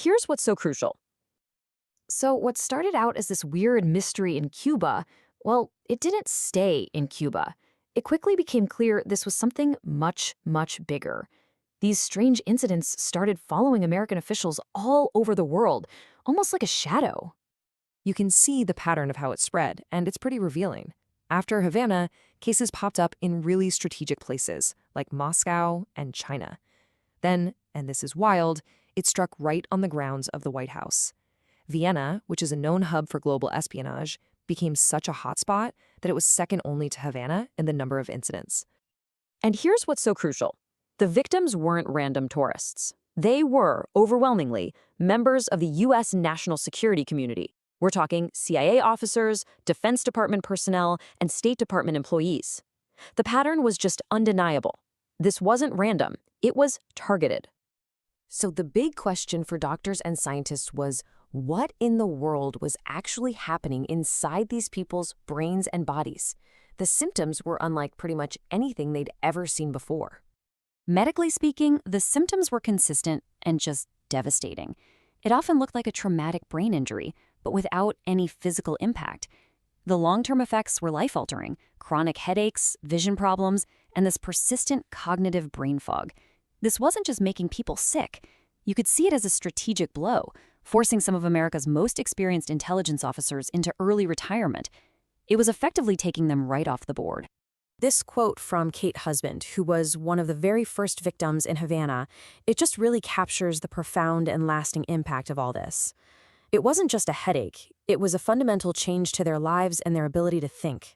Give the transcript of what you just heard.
here's what's so crucial. So, what started out as this weird mystery in Cuba, well, it didn't stay in Cuba. It quickly became clear this was something much, much bigger. These strange incidents started following American officials all over the world, almost like a shadow. You can see the pattern of how it spread, and it's pretty revealing. After Havana, cases popped up in really strategic places, like Moscow and China. Then, and this is wild, it struck right on the grounds of the White House. Vienna, which is a known hub for global espionage, became such a hotspot that it was second only to Havana in the number of incidents. And here's what's so crucial. The victims weren't random tourists. They were, overwhelmingly, members of the U.S. national security community. We're talking CIA officers, Defense Department personnel, and State Department employees. The pattern was just undeniable. This wasn't random. It was targeted. So the big question for doctors and scientists was, what in the world was actually happening inside these people's brains and bodies? The symptoms were unlike pretty much anything they'd ever seen before. Medically speaking, the symptoms were consistent and just devastating. It often looked like a traumatic brain injury, but without any physical impact. The long-term effects were life-altering: chronic headaches, vision problems, and this persistent cognitive brain fog. This wasn't just making people sick. You could see it as a strategic blow, forcing some of America's most experienced intelligence officers into early retirement. It was effectively taking them right off the board. This quote from Kate Husband, who was one of the very first victims in Havana, it just really captures the profound and lasting impact of all this. It wasn't just a headache, it was a fundamental change to their lives and their ability to think.